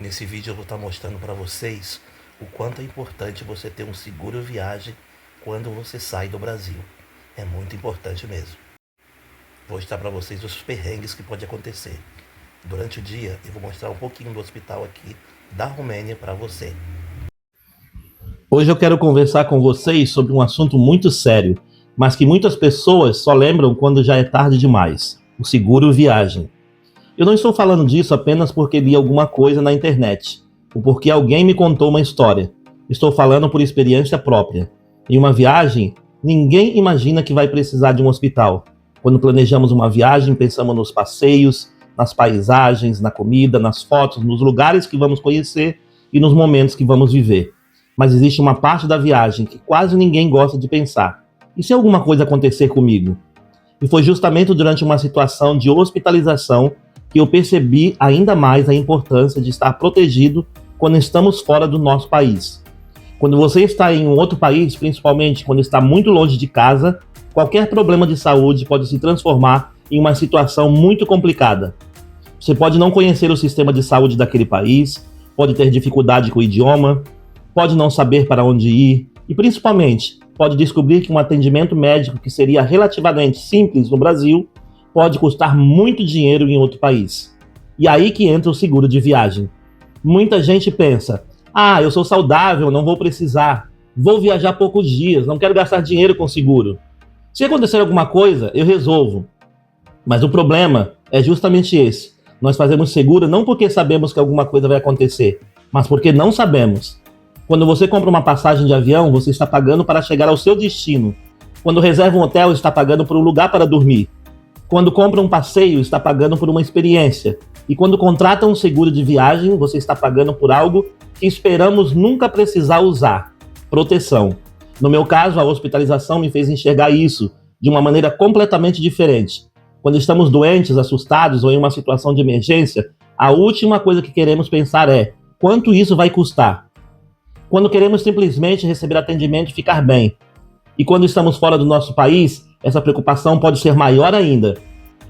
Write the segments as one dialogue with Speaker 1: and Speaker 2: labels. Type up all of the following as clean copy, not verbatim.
Speaker 1: Nesse vídeo eu vou estar mostrando para vocês o quanto é importante você ter um seguro viagem quando você sai do Brasil. É muito importante mesmo. Vou mostrar para vocês os perrengues que pode acontecer. Durante o dia eu vou mostrar um pouquinho do hospital aqui da Romênia para você. Hoje eu quero conversar com vocês sobre um assunto muito sério, mas que muitas pessoas só lembram quando já é tarde demais: o seguro viagem. Eu não estou falando disso apenas porque li alguma coisa na internet, ou porque alguém me contou uma história. Estou falando por experiência própria. Em uma viagem, ninguém imagina que vai precisar de um hospital. Quando planejamos uma viagem, pensamos nos passeios, nas paisagens, na comida, nas fotos, nos lugares que vamos conhecer e nos momentos que vamos viver. Mas existe uma parte da viagem que quase ninguém gosta de pensar. E se alguma coisa acontecer comigo? E foi justamente durante uma situação de hospitalização que eu percebi ainda mais a importância de estar protegido quando estamos fora do nosso país. Quando você está em um outro país, principalmente quando está muito longe de casa, qualquer problema de saúde pode se transformar em uma situação muito complicada. Você pode não conhecer o sistema de saúde daquele país, pode ter dificuldade com o idioma, pode não saber para onde ir e, principalmente, pode descobrir que um atendimento médico que seria relativamente simples no Brasil pode custar muito dinheiro em outro país. E aí que entra o seguro de viagem. Muita gente pensa: eu sou saudável, não vou precisar, vou viajar poucos dias, não quero gastar dinheiro com seguro. Se acontecer alguma coisa, eu resolvo. Mas o problema é justamente esse. Nós fazemos seguro não porque sabemos que alguma coisa vai acontecer, mas porque não sabemos. Quando você compra uma passagem de avião, você está pagando para chegar ao seu destino. Quando reserva um hotel, está pagando por um lugar para dormir. Quando compra um passeio, está pagando por uma experiência. E quando contrata um seguro de viagem, você está pagando por algo que esperamos nunca precisar usar: proteção. No meu caso, a hospitalização me fez enxergar isso de uma maneira completamente diferente. Quando estamos doentes, assustados ou em uma situação de emergência, a última coisa que queremos pensar é: quanto isso vai custar? Quando queremos simplesmente receber atendimento e ficar bem. E quando estamos fora do nosso país, essa preocupação pode ser maior ainda.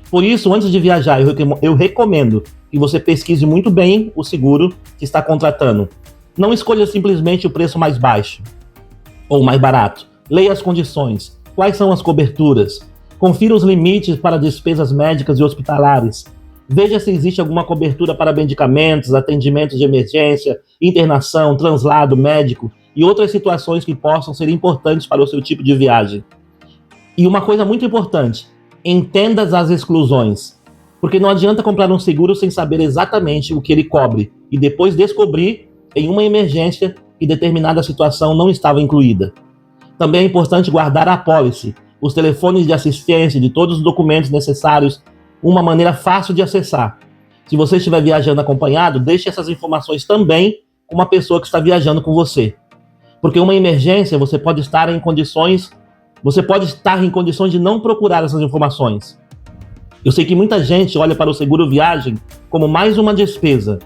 Speaker 1: Por isso, antes de viajar, eu recomendo que você pesquise muito bem o seguro que está contratando. Não escolha simplesmente o preço mais baixo ou mais barato. Leia as condições, quais são as coberturas. Confira os limites para despesas médicas e hospitalares. Veja se existe alguma cobertura para medicamentos, atendimentos de emergência, internação, translado médico e outras situações que possam ser importantes para o seu tipo de viagem. E uma coisa muito importante: entenda as exclusões. Porque não adianta comprar um seguro sem saber exatamente o que ele cobre e depois descobrir, em uma emergência, que determinada situação não estava incluída. Também é importante guardar a apólice, os telefones de assistência de todos os documentos necessários, uma maneira fácil de acessar. Se você estiver viajando acompanhado, deixe essas informações também com uma pessoa que está viajando com você. Porque uma emergência, você pode estar em condições de não procurar essas informações. Eu sei que muita gente olha para o seguro viagem como mais uma despesa,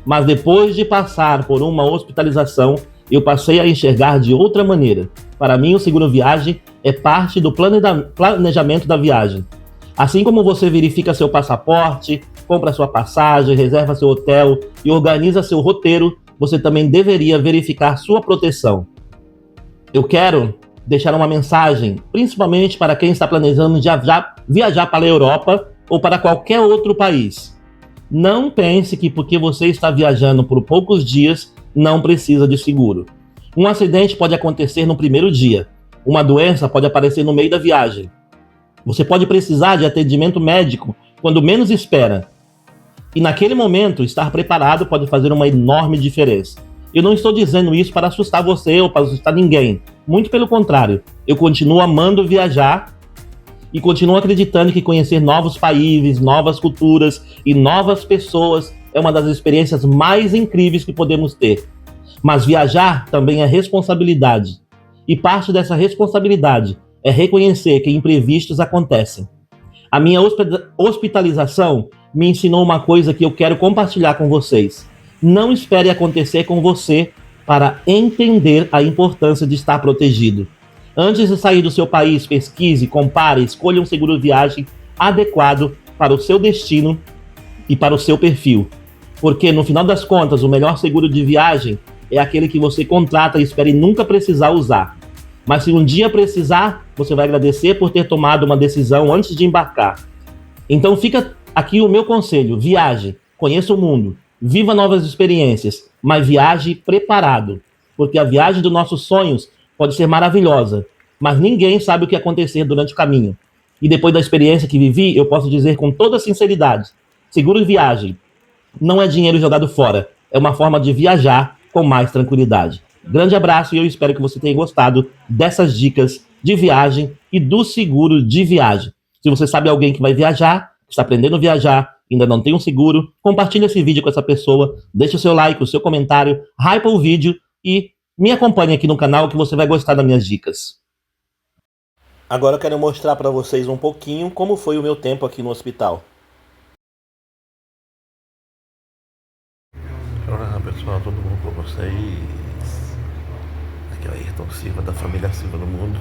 Speaker 1: mas depois de passar por uma hospitalização, eu passei a enxergar de outra maneira. Para mim, o seguro viagem é parte do planejamento da viagem. Assim como você verifica seu passaporte, compra sua passagem, reserva seu hotel e organiza seu roteiro, você também deveria verificar sua proteção. Eu quero deixar uma mensagem, principalmente para quem está planejando viajar para a Europa ou para qualquer outro país. Não pense que porque você está viajando por poucos dias, não precisa de seguro. Um acidente pode acontecer no primeiro dia. Uma doença pode aparecer no meio da viagem. Você pode precisar de atendimento médico quando menos espera. E naquele momento, estar preparado pode fazer uma enorme diferença. Eu não estou dizendo isso para assustar você ou para assustar ninguém. Muito pelo contrário, eu continuo amando viajar e continuo acreditando que conhecer novos países, novas culturas e novas pessoas é uma das experiências mais incríveis que podemos ter. Mas viajar também é responsabilidade. E parte dessa responsabilidade é reconhecer que imprevistos acontecem. A minha hospitalização me ensinou uma coisa que eu quero compartilhar com vocês. Não espere acontecer com você para entender a importância de estar protegido. Antes de sair do seu país, pesquise, compare, escolha um seguro viagem adequado para o seu destino e para o seu perfil.
Speaker 2: Porque no final das contas, o melhor seguro de viagem é aquele que você contrata e espere nunca precisar usar. Mas se um dia precisar, você vai agradecer por ter tomado uma decisão antes de embarcar. Então fica aqui o meu conselho: viaje, conheça o mundo, viva novas experiências, mas viaje preparado, porque a viagem dos nossos sonhos pode ser maravilhosa, mas ninguém sabe o que acontecer durante o caminho. E depois da experiência que vivi, eu posso dizer com toda sinceridade: seguro de viagem não é dinheiro jogado fora, é uma forma de viajar com mais tranquilidade. Grande abraço e eu espero que você tenha gostado dessas dicas de viagem e do seguro de viagem. Se você sabe alguém que vai viajar, que está aprendendo a viajar, ainda não tem um seguro, compartilhe esse vídeo com essa pessoa, deixe o seu like, o seu comentário, hypa o vídeo e me acompanhe aqui no canal que você vai gostar das minhas dicas.
Speaker 1: Agora eu quero mostrar para vocês um pouquinho como foi o meu tempo aqui no hospital. Olá pessoal, tudo bom com vocês? Aqui é o Ayrton Silva, da família Silva no Mundo.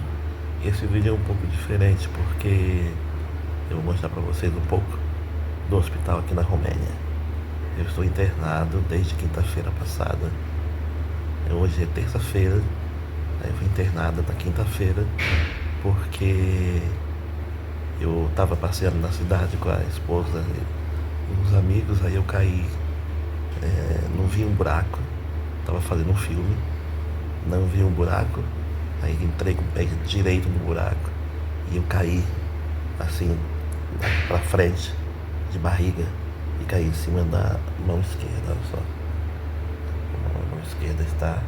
Speaker 1: E esse vídeo é um pouco diferente porque eu vou mostrar para vocês um pouco do hospital aqui na Romênia. Eu estou internado desde quinta-feira passada. Hoje é terça-feira, aí eu fui internado na quinta-feira porque eu estava passeando na cidade com a esposa e uns amigos, aí eu caí, não vi um buraco, estava fazendo um filme, não vi um buraco, aí entrei com o pé direito no buraco e eu caí assim pra frente, de barriga, e caí em cima da mão esquerda, olha só. A mão esquerda está.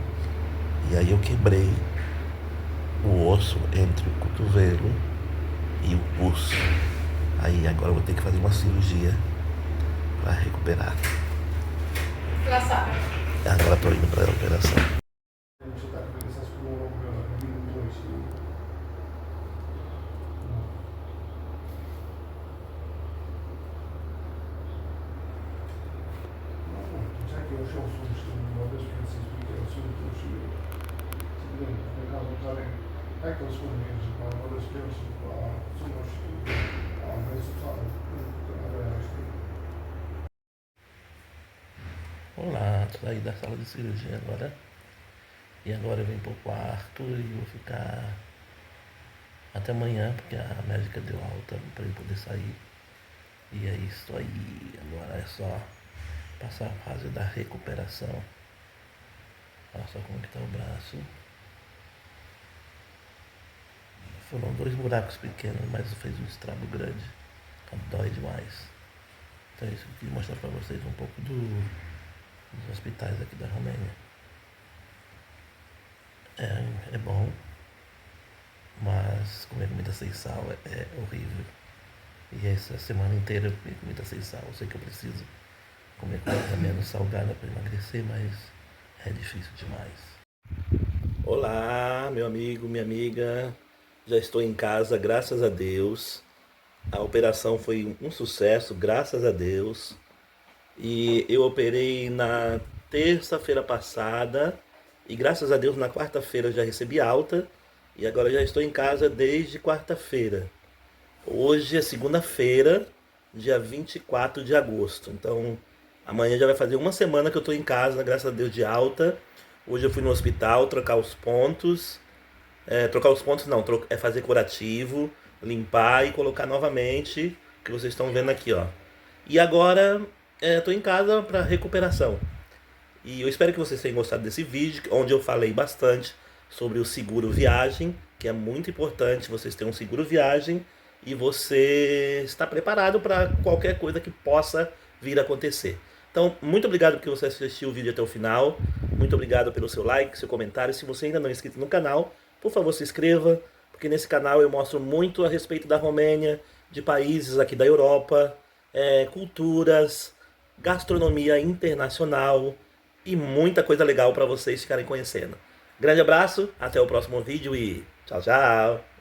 Speaker 1: E aí eu quebrei o osso entre o cotovelo e o pulso. Aí agora eu vou ter que fazer uma cirurgia para recuperar. Agora estou indo para a operação. Olá, saí da sala de cirurgia agora. E agora eu vim pro quarto e vou ficar até amanhã, porque a médica deu alta para eu poder sair. E é isso aí. Agora é só passar a fase da recuperação. Olha só como que tá o braço. Foram 2 buracos pequenos, mas fez um estrago grande. Dói demais. Então é isso que eu queria mostrar para vocês um pouco dos hospitais aqui da Romênia. É bom, mas comer comida sem sal é horrível. E essa semana inteira eu comi comida sem sal. Eu sei que eu preciso comer comida menos salgada para emagrecer, mas é difícil demais. Olá, meu amigo, minha amiga. Já estou em casa, graças a Deus. A operação foi um sucesso, graças a Deus. E eu operei na terça-feira passada. E graças a Deus na quarta-feira eu já recebi alta. E agora já estou em casa desde quarta-feira. Hoje é segunda-feira, dia 24 de agosto. Então amanhã já vai fazer uma semana que eu estou em casa, graças a Deus, de alta. Hoje eu fui no hospital trocar os pontos. Trocar os pontos não, é fazer curativo, limpar e colocar novamente, que vocês estão vendo aqui, ó. E agora estou em casa para recuperação. E eu espero que vocês tenham gostado desse vídeo, onde eu falei bastante sobre o seguro viagem, que é muito importante vocês terem um seguro viagem e você estar preparado para qualquer coisa que possa vir a acontecer. Então, muito obrigado porque você assistiu o vídeo até o final. Muito obrigado pelo seu like, seu comentário. Se você ainda não é inscrito no canal, por favor, se inscreva, porque nesse canal eu mostro muito a respeito da Romênia, de países aqui da Europa, culturas, gastronomia internacional e muita coisa legal para vocês ficarem conhecendo. Grande abraço, até o próximo vídeo e tchau, tchau!